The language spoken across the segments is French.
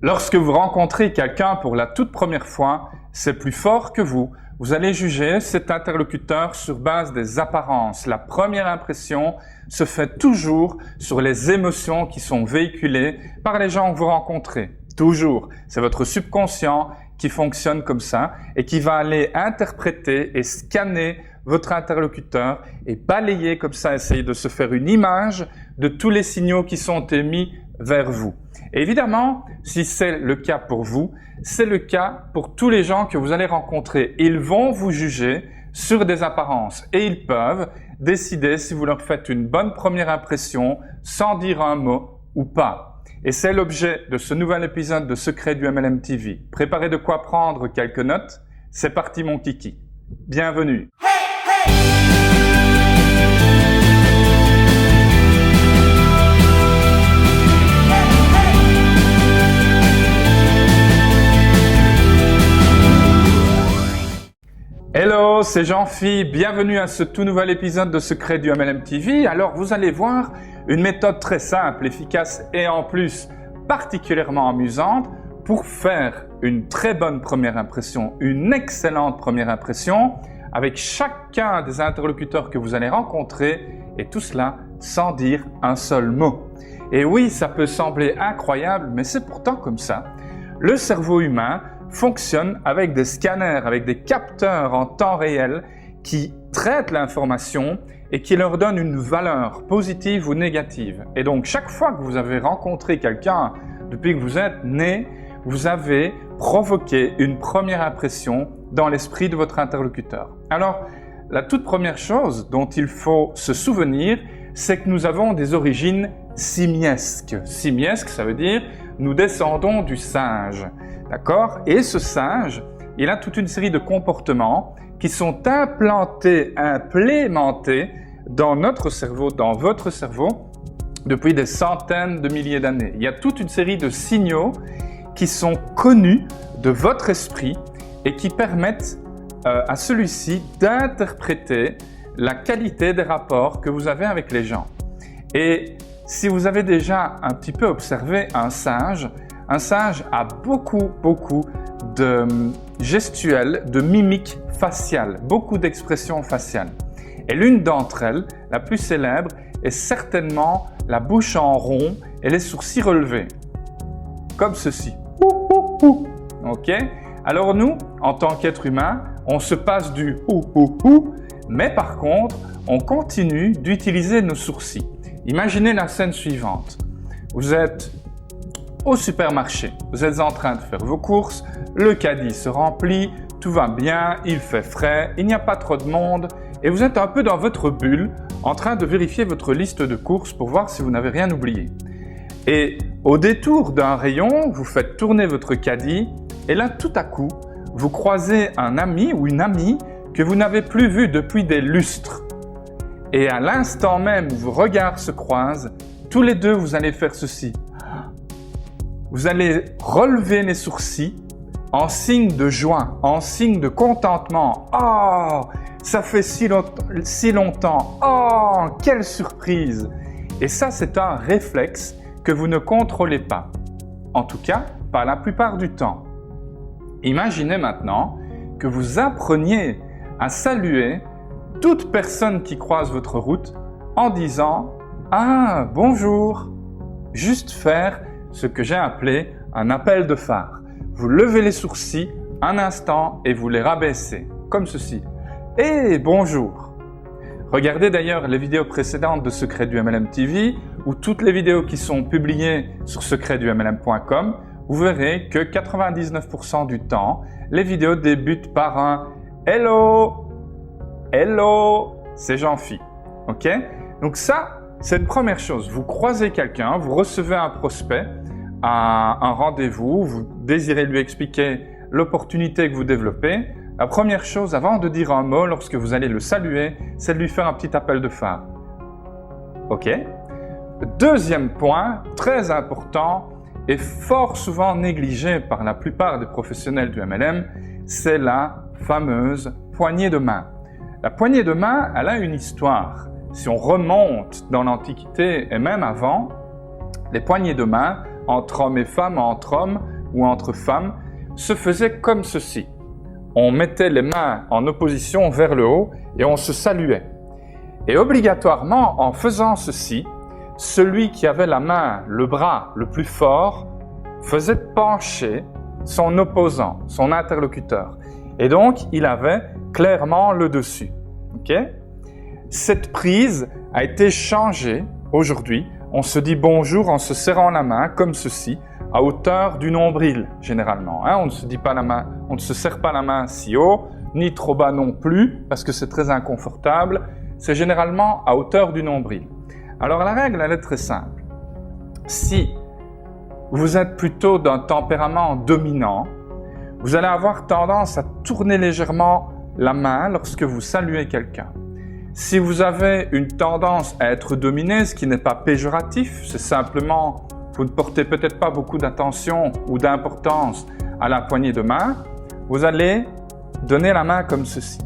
Lorsque vous rencontrez quelqu'un pour la toute première fois, c'est plus fort que vous. Vous allez juger cet interlocuteur sur base des apparences. La première impression se fait toujours sur les émotions qui sont véhiculées par les gens que vous rencontrez. Toujours. C'est votre subconscient qui fonctionne comme ça et qui va aller interpréter et scanner votre interlocuteur et balayer comme ça, essayer de se faire une image de tous les signaux qui sont émis vers vous. Et évidemment, si c'est le cas pour vous, c'est le cas pour tous les gens que vous allez rencontrer. Ils vont vous juger sur des apparences et ils peuvent décider si vous leur faites une bonne première impression sans dire un mot ou pas. Et c'est l'objet de ce nouvel épisode de Secrets du MLM TV. Préparez de quoi prendre quelques notes. C'est parti mon kiki. Bienvenue. Hello, c'est Jean-Phi, bienvenue à ce tout nouvel épisode de Secrets du MLM TV. Alors vous allez voir une méthode très simple, efficace et en plus particulièrement amusante pour faire une très bonne première impression, une excellente première impression avec chacun des interlocuteurs que vous allez rencontrer et tout cela sans dire un seul mot. Et oui, ça peut sembler incroyable, mais c'est pourtant comme ça. Le cerveau humain fonctionne avec des scanners, avec des capteurs en temps réel qui traitent l'information et qui leur donnent une valeur positive ou négative. Et donc, chaque fois que vous avez rencontré quelqu'un depuis que vous êtes né, vous avez provoqué une première impression dans l'esprit de votre interlocuteur. Alors, la toute première chose dont il faut se souvenir, c'est que nous avons des origines simiesques. Simiesque, ça veut dire nous descendons du singe. D'accord? Et ce singe, il a toute une série de comportements qui sont implémentés dans notre cerveau, dans votre cerveau, depuis des centaines de milliers d'années. Il y a toute une série de signaux qui sont connus de votre esprit et qui permettent à celui-ci d'interpréter la qualité des rapports que vous avez avec les gens. Et si vous avez déjà un petit peu observé un singe a beaucoup de gestuels, de mimiques faciales, beaucoup d'expressions faciales. Et l'une d'entre elles, la plus célèbre, est certainement la bouche en rond et les sourcils relevés. Comme ceci. Ok? Alors nous, en tant qu'être humain, on se passe du mais par contre, on continue d'utiliser nos sourcils. Imaginez la scène suivante. Vous êtes au supermarché, vous êtes en train de faire vos courses, le caddie se remplit, tout va bien, il fait frais, il n'y a pas trop de monde et vous êtes un peu dans votre bulle en train de vérifier votre liste de courses pour voir si vous n'avez rien oublié. Et au détour d'un rayon, vous faites tourner votre caddie et là tout à coup, vous croisez un ami ou une amie que vous n'avez plus vu depuis des lustres. Et à l'instant même où vos regards se croisent, tous les deux vous allez faire ceci. Vous allez relever les sourcils en signe de joie, en signe de contentement. « Oh, ça fait si longtemps. Oh, quelle surprise !» Et ça, c'est un réflexe que vous ne contrôlez pas. En tout cas, pas la plupart du temps. Imaginez maintenant que vous appreniez à saluer toute personne qui croise votre route en disant « Ah, bonjour !» Juste faire ce que j'ai appelé un appel de phare. Vous levez les sourcils un instant et vous les rabaissez, comme ceci. « Eh, bonjour !» Regardez d'ailleurs les vidéos précédentes de Secrets du MLM TV ou toutes les vidéos qui sont publiées sur secretsdumlm.com. Vous verrez que 99% du temps, les vidéos débutent par un « Hello !» Hello, c'est Jean-Phi. Ok? Donc ça, c'est une première chose. Vous croisez quelqu'un, vous recevez un prospect à un rendez-vous, vous désirez lui expliquer l'opportunité que vous développez. La première chose, avant de dire un mot, lorsque vous allez le saluer, c'est de lui faire un petit appel de phare. Ok? Deuxième point, très important et fort souvent négligé par la plupart des professionnels du MLM, c'est la fameuse poignée de main. La poignée de main, elle a une histoire. Si on remonte dans l'Antiquité et même avant, les poignées de main entre hommes et femmes, entre hommes ou entre femmes, se faisait comme ceci. On mettait les mains en opposition vers le haut et on se saluait. Et obligatoirement, en faisant ceci, celui qui avait la main, le bras le plus fort, faisait pencher son opposant, son interlocuteur. Et donc, il avait clairement le dessus. Okay? Cette prise a été changée aujourd'hui. On se dit bonjour en se serrant la main, comme ceci, à hauteur du nombril, généralement. On ne se dit pas la main, on ne se serre pas la main si haut, ni trop bas non plus, parce que c'est très inconfortable. C'est généralement à hauteur du nombril. Alors la règle, elle est très simple. Si vous êtes plutôt d'un tempérament dominant, vous allez avoir tendance à tourner légèrement la main lorsque vous saluez quelqu'un. Si vous avez une tendance à être dominé, ce qui n'est pas péjoratif, c'est simplement vous ne portez peut-être pas beaucoup d'attention ou d'importance à la poignée de main, vous allez donner la main comme ceci.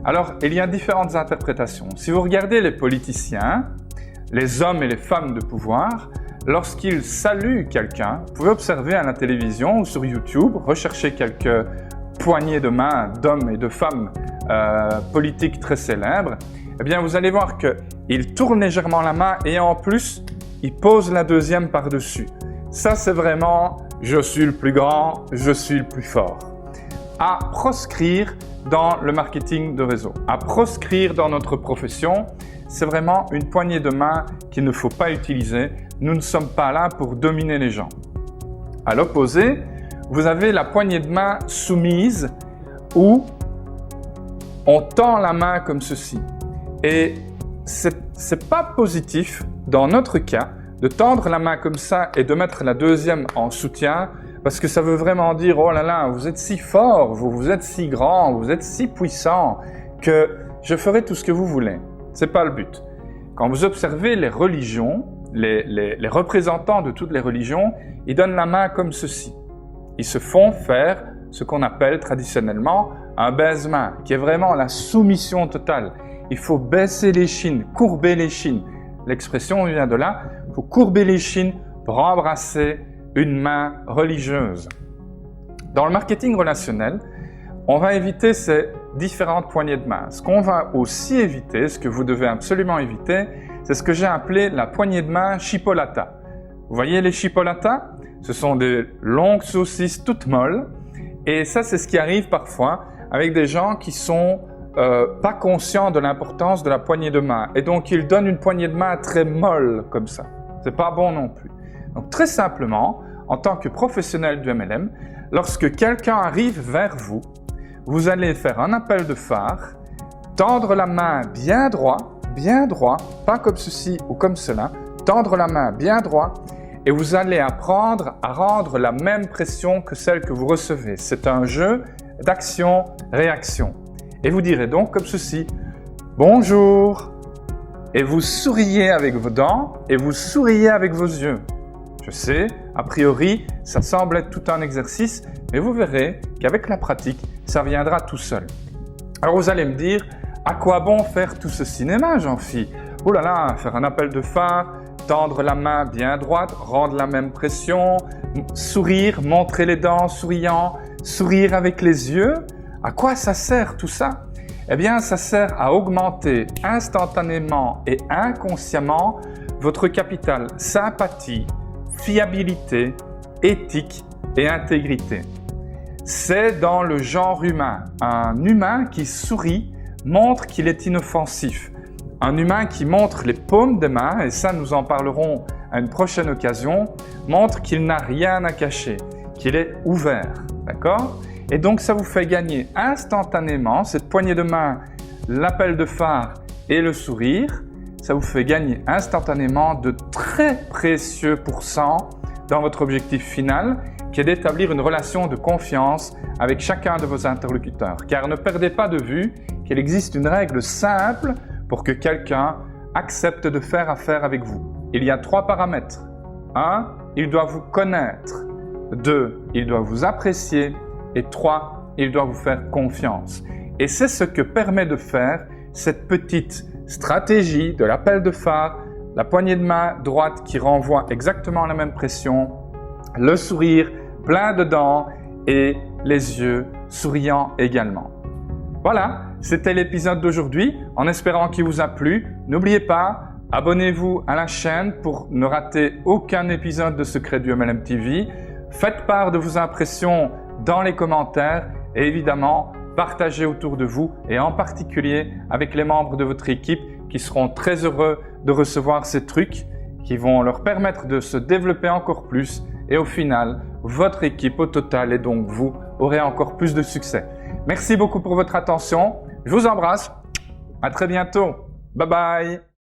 Alors, il y a différentes interprétations. Si vous regardez les politiciens, les hommes et les femmes de pouvoir, lorsqu'ils saluent quelqu'un, vous pouvez observer à la télévision ou sur YouTube, rechercher quelques poignées de main d'hommes et de femmes politiques très célèbres, eh bien vous allez voir qu'ils tournent légèrement la main et en plus, ils posent la deuxième par-dessus. Ça, c'est vraiment « je suis le plus grand, je suis le plus fort ». À proscrire dans le marketing de réseau, à proscrire dans notre profession, c'est vraiment une poignée de main qu'il ne faut pas utiliser. Nous ne sommes pas là pour dominer les gens. À l'opposé, vous avez la poignée de main soumise où on tend la main comme ceci. Et c'est pas positif, dans notre cas, de tendre la main comme ça et de mettre la deuxième en soutien, parce que ça veut vraiment dire « Oh là là, vous êtes si fort, vous êtes si grand, vous êtes si puissant, que je ferai tout ce que vous voulez. » C'est pas le but. Quand vous observez les religions, les représentants de toutes les religions, ils donnent la main comme ceci. Ils se font faire ce qu'on appelle traditionnellement un baise-main, qui est vraiment la soumission totale. Il faut baisser les chines, courber les chines. L'expression vient de là. Il faut courber les chines pour embrasser une main religieuse. Dans le marketing relationnel, on va éviter ces différentes poignées de main. Ce qu'on va aussi éviter, ce que vous devez absolument éviter, c'est ce que j'ai appelé la poignée de main chipolata. Vous voyez les chipolatas? Ce sont des longues saucisses toutes molles. Et ça, c'est ce qui arrive parfois avec des gens qui sont pas conscients de l'importance de la poignée de main. Et donc, ils donnent une poignée de main très molle comme ça. C'est pas bon non plus. Donc, très simplement, en tant que professionnel du MLM, lorsque quelqu'un arrive vers vous, vous allez faire un appel de phare, tendre la main bien droit, pas comme ceci ou comme cela, tendre la main bien droit, et vous allez apprendre à rendre la même pression que celle que vous recevez. C'est un jeu d'action-réaction. Et vous direz donc comme ceci, « Bonjour » et vous souriez avec vos dents et vous souriez avec vos yeux. Je sais, a priori, ça semble être tout un exercice, mais vous verrez qu'avec la pratique, ça viendra tout seul. Alors vous allez me dire, à quoi bon faire tout ce cinéma, Jean-Phi? Oh là là, faire un appel de phare, tendre la main bien droite, rendre la même pression, sourire, montrer les dents souriant, sourire avec les yeux. À quoi ça sert tout ça? Eh bien, ça sert à augmenter instantanément et inconsciemment votre capital sympathie, fiabilité, éthique et intégrité. C'est dans le genre humain. Un humain qui sourit montre qu'il est inoffensif. Un humain qui montre les paumes des mains, et ça nous en parlerons à une prochaine occasion, montre qu'il n'a rien à cacher, qu'il est ouvert. D'accord ? Et donc ça vous fait gagner instantanément, cette poignée de main, l'appel de phare et le sourire, ça vous fait gagner instantanément de très précieux pourcents dans votre objectif final, qui est d'établir une relation de confiance avec chacun de vos interlocuteurs. Car ne perdez pas de vue qu'il existe une règle simple pour que quelqu'un accepte de faire affaire avec vous. Il y a 3 paramètres. 1, il doit vous connaître. 2, il doit vous apprécier. Et 3, il doit vous faire confiance. Et c'est ce que permet de faire cette petite stratégie de l'appel de phare, la poignée de main droite qui renvoie exactement la même pression le sourire plein de dents et les yeux souriants également. Voilà, c'était l'épisode d'aujourd'hui, en espérant qu'il vous a plu. N'oubliez pas, abonnez-vous à la chaîne pour ne rater aucun épisode de Secrets du MLM TV. Faites part de vos impressions dans les commentaires et évidemment, partagez autour de vous et en particulier avec les membres de votre équipe qui seront très heureux de recevoir ces trucs qui vont leur permettre de se développer encore plus et au final, votre équipe au total et donc vous aurez encore plus de succès. Merci beaucoup pour votre attention. Je vous embrasse. À très bientôt. Bye bye.